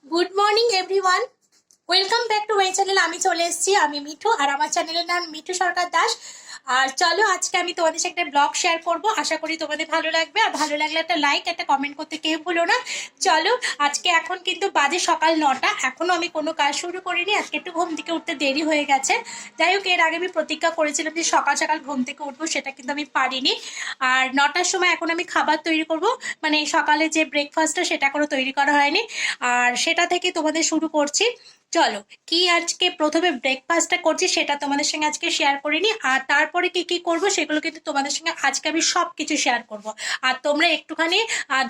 Good morning everyone, welcome back to my channel. আমি চলে এসেছি, আমি মিঠু, আর আমার চ্যানেলের নাম মিঠু সরকার দাস। আর চলো আজকে আমি তোমাদের সাথে একটা ব্লগ শেয়ার করব, আশা করি তোমাদের ভালো লাগবে। আর ভালো লাগলে একটা লাইক, একটা কমেন্ট করতে কেউ ভুলো না। চলো, আজকে এখন কিন্তু বাজে সকাল 9টা, এখনো আমি কোনো কাজ শুরু করিনি। আজকে একটু ঘুম থেকে উঠতে দেরি হয়ে গেছে। যাই হোক, এর আগে আমি প্রতিজ্ঞা করেছিলাম যে সকাল সকাল ঘুম থেকে উঠবো, সেটা কিন্তু আমি পারিনি। আর 9টার সময় এখন আমি খাবার তৈরি করব, মানে সকালে যে ব্রেকফাস্টটা সেটা এখনো তৈরি করা হয়নি। আর সেটা থেকে তোমাদের শুরু করছি। চলো, কি আজকে প্রথমে ব্রেকফাস্টটা করছি সেটা তোমাদের সঙ্গে আজকে শেয়ার করিনি, আর তারপরে কি কি করব সেগুলো কিন্তু তোমাদের সঙ্গে আজকে আমি সব কিছু শেয়ার করব। আর তোমরা একটুখানি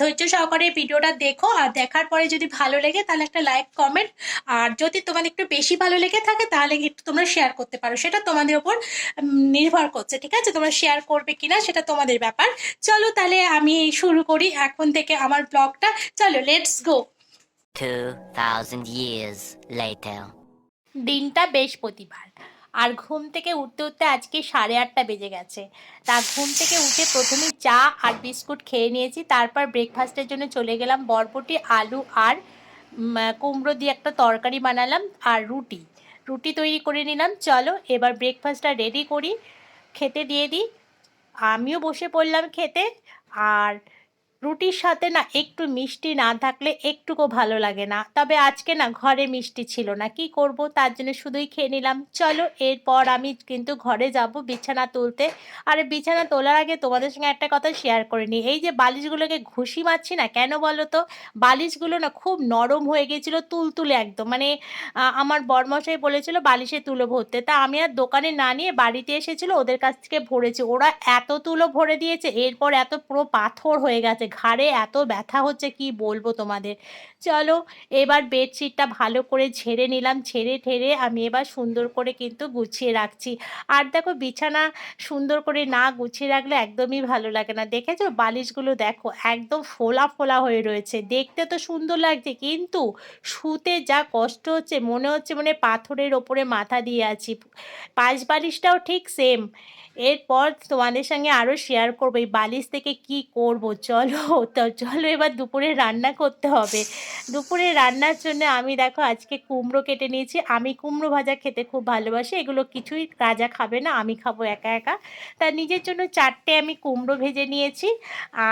ধৈর্য সহকারে ভিডিওটা দেখো, আর দেখার পরে যদি ভালো লেগে তাহলে একটা লাইক কমেন্ট, আর যদি তোমাদের একটু বেশি ভালো লেগে থাকে তাহলে একটু তোমরা শেয়ার করতে পারো, সেটা তোমাদের উপর নির্ভর করছে। ঠিক আছে, তোমরা শেয়ার করবে কিনা সেটা তোমাদের ব্যাপার। চলো তাহলে আমি শুরু করি এখন থেকে আমার ব্লগটা। চলো, লেটস গো। 2,000 years later. দিনটা বৃহস্পতিবার, আর ঘুম থেকে উঠতে উঠতে আজকে 8:30 বেজে গেছে। তা ঘুম থেকে উঠে প্রথমে চা আর বিস্কুট খেয়ে নিয়েছি, তারপর ব্রেকফাস্টের জন্য চলে গেলাম। বরবটি, আলু আর কুমড়ো দিয়ে একটা তরকারি বানালাম, আর রুটি রুটি তৈরি করে নিলাম। চলো এবার ব্রেকফাস্টটা রেডি করি, খেতে দিয়ে দিই। আমিও বসে পড়লাম খেতে। আর রুটির সাথে না একটু মিষ্টি না থাকলে একটুকু ভালো লাগে না, তবে আজকে না ঘরে মিষ্টি ছিল না, কি করব, তার জন্য শুধুই খেয়ে নিলাম। চলো এরপর আমি কিন্তু ঘরে যাব বিছানা তুলতে। আর বিছানা তোলার আগে তোমাদের সঙ্গে একটা কথা শেয়ার করে নিই। এই যে বালিশগুলোকে ঘুষি মারছি না কেন বলো তো, বালিশগুলো না খুব নরম হয়ে গেছিলো, তুলতুলে একদম, মানে আমার বরমশাই বলেছিল বালিশে তুলো ভরতে, তা আমি আর দোকানে না নিয়ে বাড়িতে এসেছিল ওদের কাছ থেকে ভরেছি। ওরা এত তুলো ভরে দিয়েছে, এরপর এত পুরো পাথর হয়ে গেছে, ঘাড়ে এত ব্যথা হচ্ছে কি বলবো তোমাদের। চলো এবার বেডশিটটা ভালো করে ঝেড়ে নিলাম, ঝেড়ে ঠেড়ে আমি এবার সুন্দর করে কিন্তু গুছিয়ে রাখছি। আর দেখো, বিছানা সুন্দর করে না গুছিয়ে রাখলে একদমই ভালো লাগে না। দেখেছো বালিশগুলো, দেখো একদম ফোলা ফোলা হয়ে রয়েছে, দেখতে তো সুন্দর লাগছে কিন্তু শুতে যা কষ্ট হচ্ছে, মনে হচ্ছে মানে পাথরের ওপরে মাথা দিয়ে আছি। পাশ বালিশটাও ঠিক সেম। এরপর তোমাদের সঙ্গে আরও শেয়ার করবো এই বালিশ থেকে কি করব। চলো, তো চলো এবার দুপুরে রান্না করতে হবে। দুপুরে রান্নার জন্য আমি দেখো আজকে কুমড়ো কেটে নিয়েছি। আমি কুমড়ো ভাজা খেতে খুব ভালোবাসি, এগুলো কিছুই রাজা খাবে না, আমি খাবো একা একা। তার নিজের জন্য 4টে আমি কুমড়ো ভেজে নিয়েছি।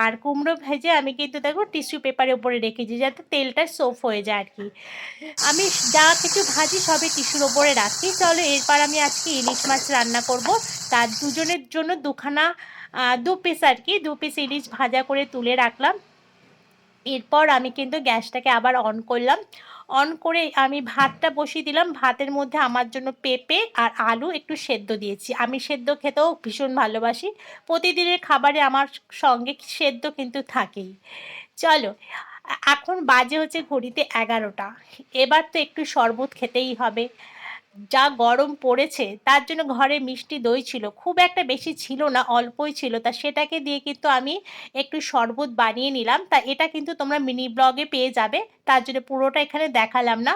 আর কুমড়ো ভেজে আমি কিন্তু দেখো টিস্যু পেপারের উপরে রেখেছি যাতে তেলটা সোফ হয়ে যায় আর কি। আমি যা কিছু ভাজি সবই টিস্যুর ওপরে রাখি। চলো এরপর আমি আজকে ইলিশ মাছ রান্না করব। তার দুজনের জন্য দুখানা 2 পিস আর কি, 2 পিস ইলিশ ভাজা করে তুলে রাখলাম। এরপর আমি কিন্তু গ্যাসটাকে আবার অন করলাম। অন করে আমি ভাতটা বসিয়ে দিলাম। ভাতের মধ্যে আমার জন্য পেঁপে আর আলু একটু সেদ্ধ দিয়েছি। আমি সেদ্ধ খেতেও ভীষণ ভালোবাসি, প্রতিদিনের খাবারে আমার সঙ্গে সেদ্ধ কিন্তু থাকেই। চলো, এখন বাজে হচ্ছে ঘড়িতে 11টা। এবার তো একটু শরবত খেতেই হবে, যা গরম পড়েছে। তার জন্য ঘরে মিষ্টি দই ছিল, খুব একটা বেশি ছিল না, অল্পই ছিল, তা সেটাকে দিয়ে কিন্তু আমি একটু শরবত বানিয়ে নিলাম। তা এটা কিন্তু তোমরা মিনি ব্লগে পেয়ে যাবে, তার জন্য পুরোটা এখানে দেখালাম না।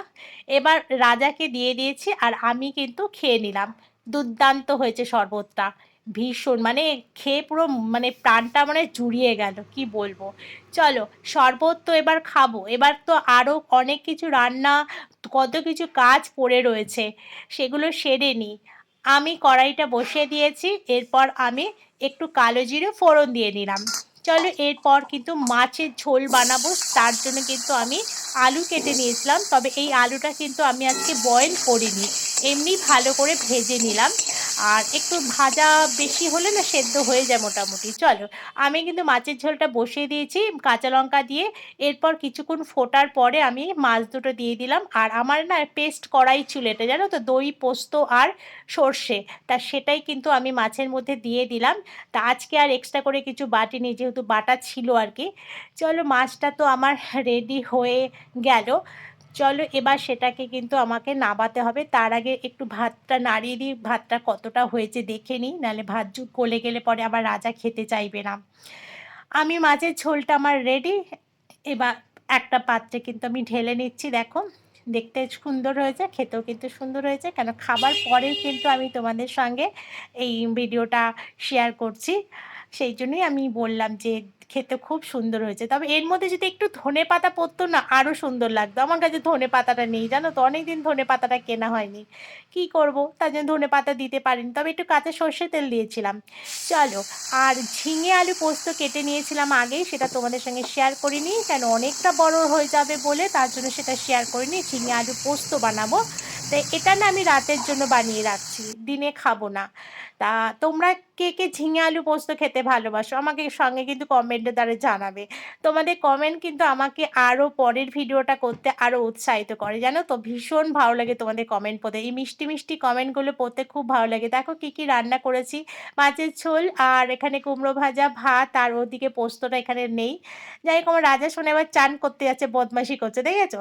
এবার রাজাকে দিয়ে দিয়েছি আর আমি কিন্তু খেয়ে নিলাম। দুর্দান্ত হয়েছে শরবতটা, ভীষণ, মানে খেয়ে পুরো মানে প্রাণটা মানে জুড়িয়ে গেল, কি বলবো। চলো, শরবত তো এবার খাবো, এবার তো আরও অনেক কিছু রান্না, কত কিছু কাজ পড়ে রয়েছে, সেগুলো সেরে নিই। আমি কড়াইটা বসিয়ে দিয়েছি, এরপর আমি একটু কালো জিরে ফোড়ন দিয়ে নিলাম। চলো এরপর কিন্তু মাছের ঝোল বানাবো, তার জন্য কিন্তু আমি আলু কেটে নিয়েছিলাম, তবে এই আলুটা কিন্তু আমি আজকে বয়েল করিনি, এমনি ভালো করে ভেজে নিলাম। আর একটু ভাজা বেশি হলে না সেদ্ধ হয়ে যায় মোটামুটি। চলো, আমি কিন্তু মাছের ঝোলটা বসিয়ে দিয়েছি কাঁচা লঙ্কা দিয়ে। এরপর কিছুক্ষণ ফোটার পরে আমি মাছ দুটো দিয়ে দিলাম। আর আমার না পেস্ট করাই ছিল এটা, জানো তো, দই, পোস্ত আর সর্ষে, তা সেটাই কিন্তু আমি মাছের মধ্যে দিয়ে দিলাম। তা আজকে আর এক্সট্রা করে কিছু বাটিনি, যেহেতু বাটা ছিল আর কি। চলো, মাছটা তো আমার রেডি হয়ে গেল। চলো এবার সেটাকে কিন্তু আমাকে নামাতে হবে, তার আগে একটু ভাতটা নাড়িয়ে দিই, ভাতটা কতটা হয়েছে দেখে নিই, নাহলে ভাত গলে গেলে পরে আবার রাজা খেতে চাইবে না। আমি মাছের ঝোলটা আমার রেডি। এবার একটা পাত্রে কিন্তু আমি ঢেলে নিচ্ছি, দেখো দেখতে সুন্দর হয়েছে, খেতেও কিন্তু সুন্দর হয়েছে, কেন খাবার পরেই কিন্তু আমি তোমাদের সঙ্গে এই ভিডিওটা শেয়ার করছি। সেই জন্যই আমি বললাম যে খেতে খুব সুন্দর হয়েছে। তবে এর মধ্যে যদি একটু ধনেপাতা পড়তো না আরো সুন্দর লাগতো। আমার কাছে ধনেপাতাটা নেই জানো তো, অনেকদিন ধনেপাতাটা কেনা হয়নি। কি করব? তার জন্য ধনেপাতা দিতে পারিনি। তবে একটু কাঁচা সর্ষের তেল দিয়েছিলাম। চলো, আর ঝিঙে আলু পোস্ত কেটে নিয়েছিলাম আগেই, সেটা তোমাদের সঙ্গে শেয়ার করিনি। কেন অনেকটা বড় হয়ে যাবে বলে তার জন্য সেটা শেয়ার করিনি। ঝিঙে আলু পোস্ত বানাবো। তাই এটা না আমি রাতের জন্য বানিয়ে রাখছি, দিনে খাবো না। তা তোমরা কে, কে ঝিঙে আলু পোস্ত খেতে ভালোবাসো? আমাকে সঙ্গে কিন্তু কমেন্টের দ্বারা জানাবে। তোমাদের কমেন্ট কিন্তু আমাকে আরও পরের ভিডিওটা করতে আরও উৎসাহিত করে, জানো তো? ভীষণ ভালো লাগে তোমাদের কমেন্ট পড়তে। এই মিষ্টি, মিষ্টি কমেন্টগুলো পড়তে খুব ভালো লাগে। দেখো কী, কী রান্না করেছি। মাছের ঝোল আর এখানে কুমড়ো ভাজা, ভাত, আর ওদিকে পোস্তটা এখানে নেই। যাই হোক, আমার রাজা সোনা এবার চান করতে যাচ্ছে, বদমাইশি করছে, দেখেছো?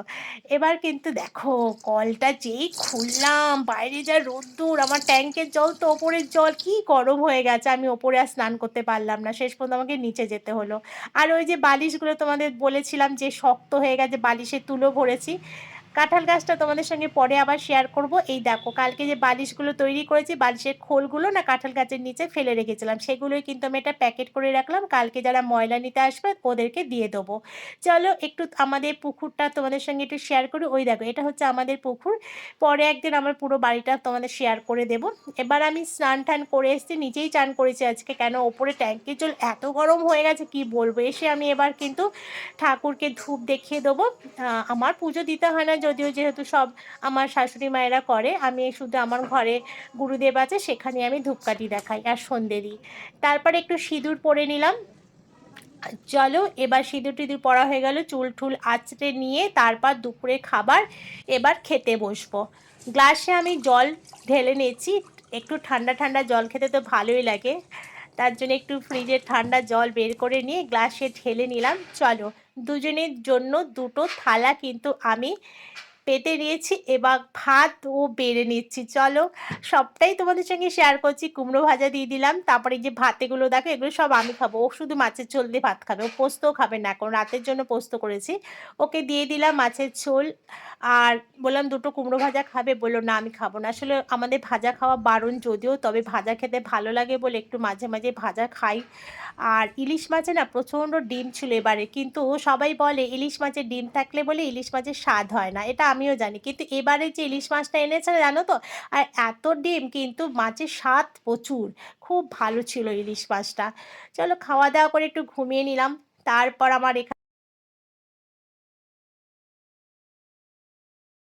এবার কিন্তু দেখো কলটা যেই খুললাম, বাইরে যা রোদ্দুর, আমার ট্যাঙ্কের জল তো ওপরের জল, কি গরম হয়ে গেছে। আমি ওপরে আর স্নান করতে পারলাম না, শেষ পর্যন্ত আমাকে নিচে যেতে হলো। আর ওই যে বালিশগুলো তোমাদের বলেছিলাম যে শক্ত হয়ে গেছে, বালিশের তুলো ভরেছি। কাঁঠাল গাছটা তোমাদের সঙ্গে পরে আবার শেয়ার করব। এই দেখো কালকে যে বালিশগুলো তৈরি করেছি, বালিশের খোলগুলো না কাঁঠাল গাছের নিচে ফেলে রেখেছিলাম, সেগুলোই কিন্তু আমি এটা প্যাকেট করে রাখলাম, কালকে যারা ময়লা নিতে আসবে ওদেরকে দিয়ে দেবো। চলো একটু আমাদের পুকুরটা তোমাদের সঙ্গে একটু শেয়ার করি। ওই দেখো এটা হচ্ছে আমাদের পুকুর। পরে একদিন আমার পুরো বাড়িটা তোমাদের শেয়ার করে দেব। এবার আমি স্নান টান করে এসেছি, নিচেই চান করেছি আজকে, কেন ওপরে ট্যাঙ্কির জল এত গরম হয়ে গেছে কি বলবো। এসে আমি এবার কিন্তু ঠাকুরকে ধূপ দেখিয়ে দেবো। আমার পুজো দিতে হয় না যদিও, যেহেতু সব আমার শাশুড়ি মায়েরা করে। আমি শুধু আমার ঘরে গুরুদেব আছে, সেখানে আমি ধূপকাঠি দেখাই আর সন্ধে দিই। তারপরে একটু সিঁদুর পরে নিলাম। চলো এবার সিঁদুর টিঁদুর পরা হয়ে গেল, চুল টুল আঁচড়ে নিয়ে তারপর দুপুরে খাবার এবার খেতে বসবো। গ্লাসে আমি জল ঢেলে নিয়েছি। একটু ঠান্ডা ঠান্ডা জল খেতে তো ভালোই লাগে, তার জন্য একটু ফ্রিজের ঠান্ডা জল বের করে নিয়ে গ্লাসে ঢেলে নিলাম। চলো, দুজনের জন্য দুটো থালা কিন্তু আমি পেতে নিয়েছি, এবার ভাতও বেড়ে নিচ্ছি। চলো, সবটাই তোমাদের সঙ্গে শেয়ার করছি। কুমড়ো ভাজা দিয়ে দিলাম, তারপরে এই যে ভাতেগুলো দেখো, এগুলো সব আমি খাবো। ও শুধু মাছের ঝোল দিয়ে ভাত খাবে, ও পোস্তও খাবে না, এখন রাতের জন্য পোস্ত করেছি। ওকে দিয়ে দিলাম মাছের ঝোল। আর বললাম দুটো কুমড়ো ভাজা খাবে, বললো না আমি খাবো না। আসলে আমাদের ভাজা খাওয়া বারণ যদিও, তবে ভাজা খেতে ভালো লাগে বলে একটু মাঝে মাঝে ভাজা খাই। আর ইলিশ মাছে না প্রচণ্ড ডিম ছিল এবারে, কিন্তু সবাই বলে ইলিশ মাছের ডিম থাকলে বলে ইলিশ মাছের স্বাদ হয় না, এটা আমিও জানি। কিন্তু এবারে যে ইলিশ মাছটা এনেছে জানো তো, আর এত ডিম, কিন্তু মাছের স্বাদ প্রচুর। খুব ভালো ছিল ইলিশ মাছটা। চলো খাওয়া দাওয়া করে একটু ঘুমিয়ে নিলাম। তারপর আমার এখানে